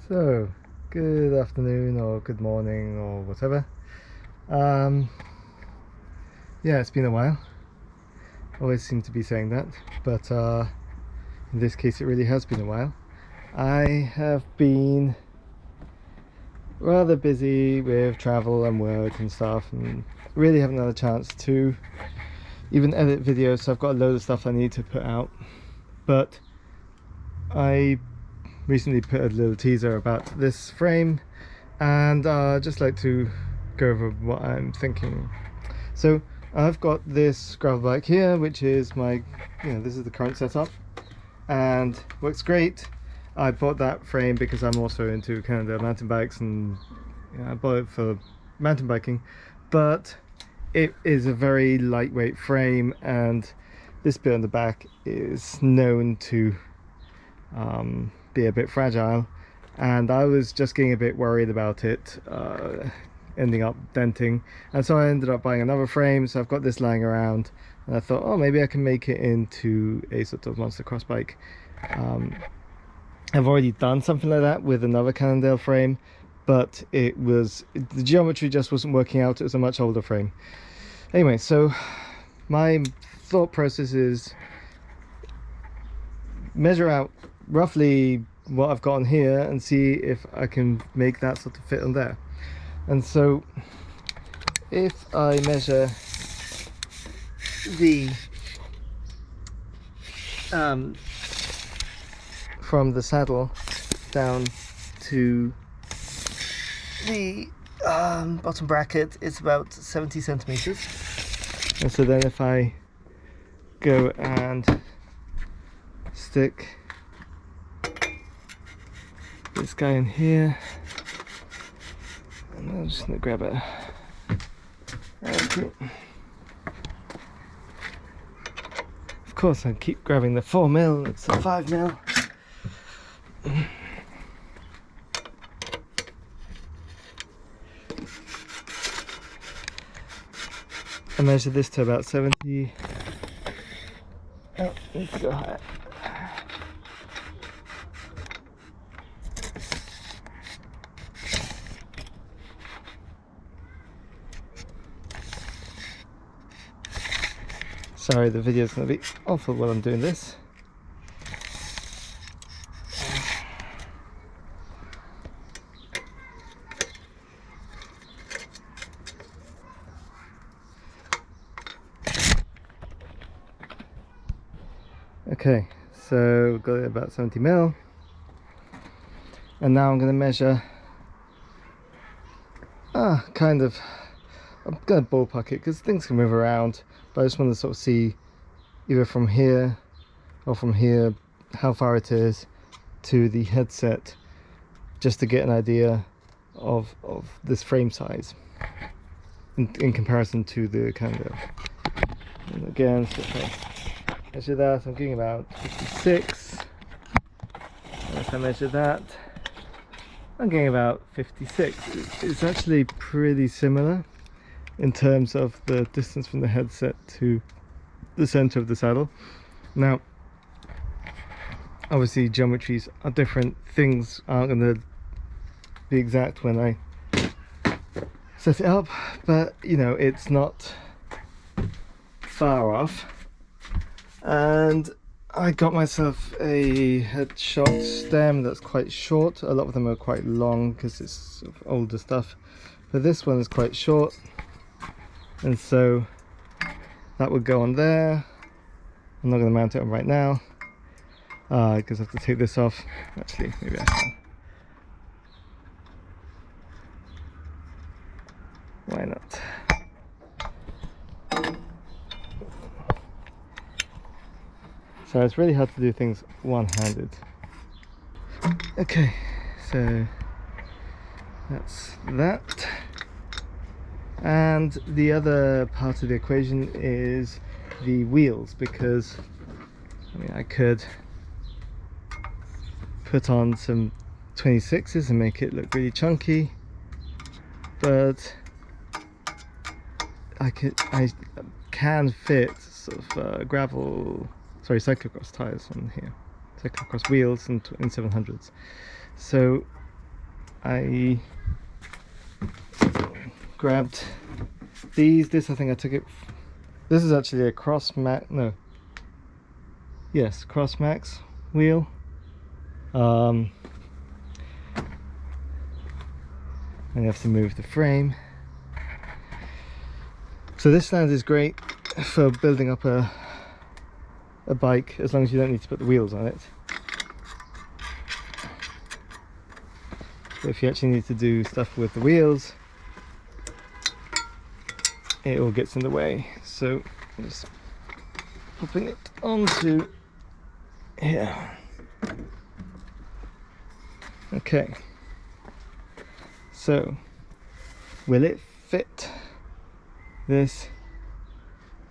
So, good afternoon or good morning or whatever. Yeah, it's been a while. Always seem to be saying that, but in this case it really has been a while. I have been rather busy with travel and work and stuff, and really haven't had a chance to even edit videos, so I've got a load of stuff I need to put out. But I recently put a little teaser about this frame, and I'd just like to go over what I'm thinking. So I've got this gravel bike here, which is my, this is the current setup and works great. I bought that frame because I'm also into Cannondale mountain bikes, and I bought it for mountain biking, but it is a very lightweight frame, and this bit on the back is known to be a bit fragile, and I was just getting a bit worried about it ending up denting, and so I ended up buying another frame. So I've got this lying around, and I thought, oh, maybe I can make it into a sort of monster cross bike. I've already done something like that with another Cannondale frame, but the geometry just wasn't working out. It was a much older frame. Anyway, so my thought process is measure out roughly what I've got on here and see if I can make that sort of fit on there. And so if I measure the from the saddle down to the bottom bracket, it's about 70 centimeters. And so then if I go and stick this guy in here, and I'm just going to grab it. Okay. Of course I keep grabbing the 4mm, it's a 5mm. I measured this to about 70. Oh, need to go higher. Sorry, the video's going to be awful while I'm doing this. Okay, so we've got it about 70mm, and now I'm going to measure I'm going to ballpark it because things can move around, but I just want to sort of see either from here or from here how far it is to the headset, just to get an idea of this frame size in comparison to the Cannondale. And again, so if I measure that, I'm getting about 56, and if I measure that, I'm getting about 56. It's actually pretty similar in terms of the distance from the headset to the center of the saddle. Now, obviously geometries are different, things aren't going to be exact when I set it up, but it's not far off. And I got myself a headshot stem that's quite short. A lot of them are quite long because it's sort of older stuff, but this one is quite short, and so that would go on there. I'm not going to mount it on right now because I have to take this off. Actually, maybe I can. Why not? So it's really hard to do things one-handed. Okay, so that's that. And the other part of the equation is the wheels, because I could put on some 26s and make it look really chunky, but I can fit sort of cyclocross tires on here, cyclocross wheels in 700s. So I grabbed these. This, I think I took it. This is actually a Crossmax. No. Yes, Crossmax wheel. I have to move the frame. So this stand is great for building up a bike, as long as you don't need to put the wheels on it. But if you actually need to do stuff with the wheels, it all gets in the way. So I'm just popping it onto here. Okay, so will it fit this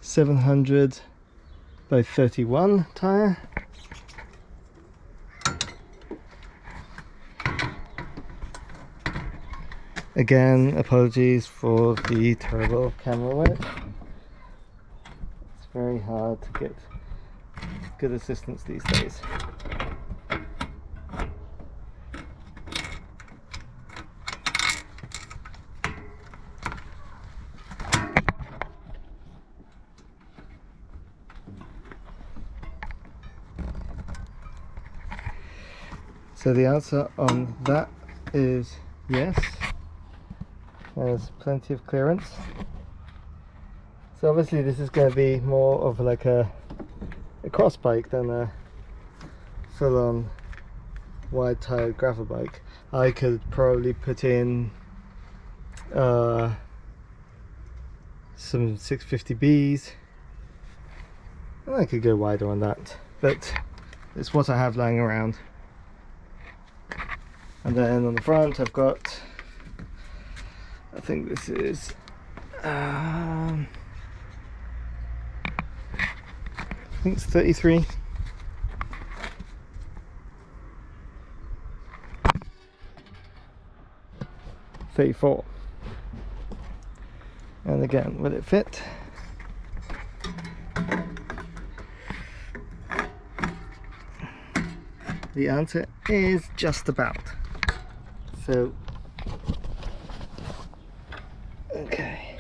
700 by 31 tire? Again, apologies for the terrible camera work. It's very hard to get good assistance these days. So the answer on that is yes. There's plenty of clearance. So obviously this is going to be more of like a cross bike than a full-on wide-tired gravel bike. I could probably put in some 650Bs, and I could go wider on that, but it's what I have lying around. And then on the front I've got, I think this is I think it's 33. And again, will it fit? The answer is just about. So, okay.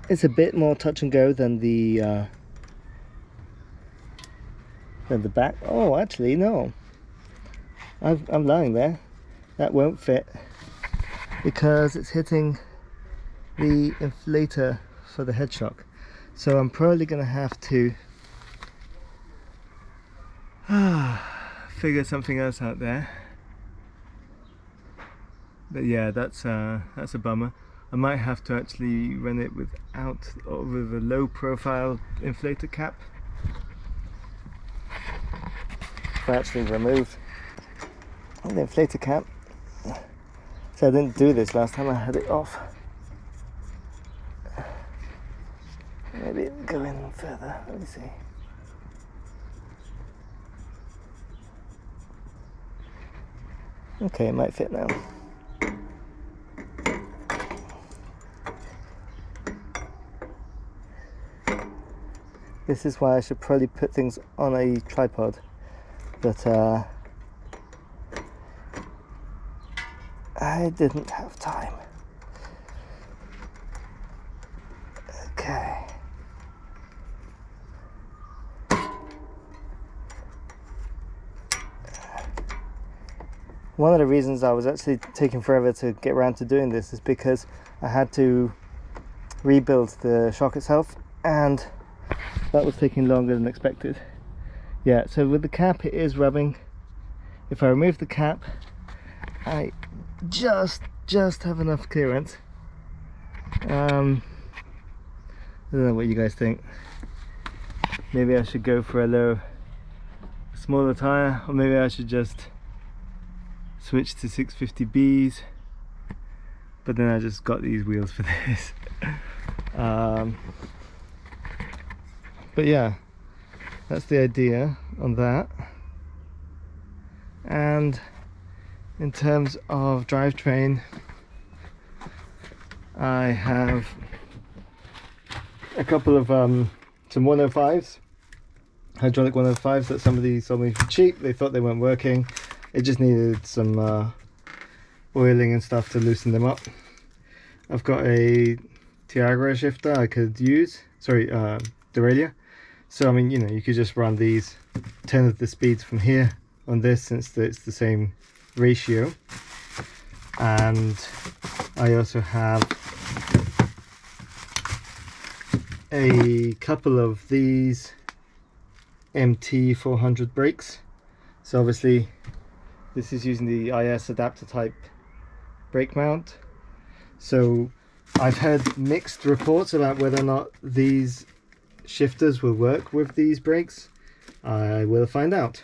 It's a bit more touch and go than the back. Oh, actually, no. I'm lying there. That won't fit because it's hitting the inflator for the head shock. So I'm probably going to have to figure something else out there. But yeah, that's a bummer. I might have to actually run it with a low profile inflator cap. If I actually remove the inflator cap. So I didn't do this last time, I had it off. Maybe go in further, let me see. Okay, it might fit now. This is why I should probably put things on a tripod, but I didn't have time. Okay. One of the reasons I was actually taking forever to get around to doing this is because I had to rebuild the shock itself, and that was taking longer than expected. Yeah, so with the cap it is rubbing. If I remove the cap, I just have enough clearance. I don't know what you guys think. Maybe I should go for a smaller tire, or maybe I should just switch to 650Bs, but then I just got these wheels for this. But yeah, that's the idea on that. And in terms of drivetrain, I have a couple of some 105s, hydraulic 105s that somebody sold me for cheap. They thought they weren't working. it just needed some oiling and stuff to loosen them up. I've got a Tiagra shifter I could use, sorry, derailleur. So I mean, you know, you could just run these 10 of the speeds from here on this, since it's the same ratio. And I also have a couple of these MT400 brakes. So obviously this is using the IS adapter type brake mount. So I've heard mixed reports about whether or not these shifters will work with these brakes. I will find out.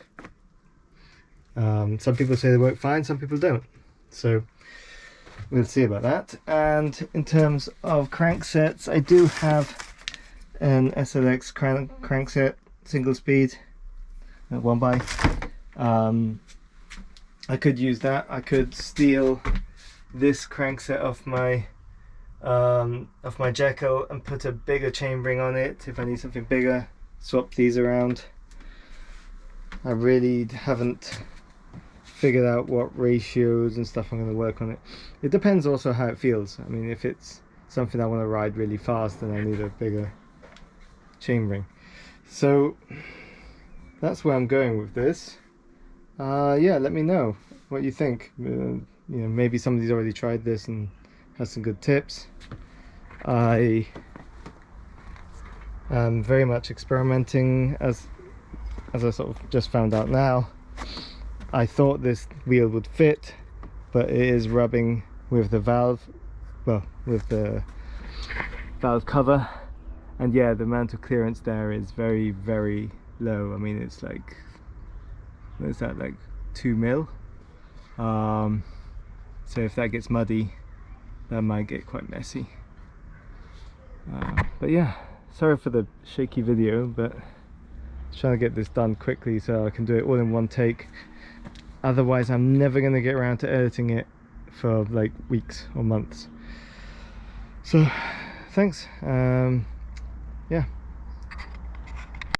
Some people say they work fine, some people don't. So we'll see about that. And in terms of cranksets, I do have an SLX crankset, single speed, 1x. I could use that. I could steal this crankset off my Jekyll and put a bigger chainring on it if I need something bigger. Swap these around. I really haven't figured out what ratios and stuff I'm going to work on it. It depends also how it feels. I mean, if it's something I want to ride really fast, then I need a bigger chainring. So that's where I'm going with this. Yeah, let me know what you think. You know, maybe somebody's already tried this and has some good tips. I am very much experimenting, as I sort of just found out now. I thought this wheel would fit, but it is rubbing with the valve, well, with the valve cover, and yeah, the amount of clearance there is very, very low. I mean, it's like, what is that, like 2 mil? So if that gets muddy, that might get quite messy. But yeah, sorry for the shaky video, but trying to get this done quickly so I can do it all in one take. Otherwise I'm never going to get around to editing it for like weeks or months. So thanks. Yeah.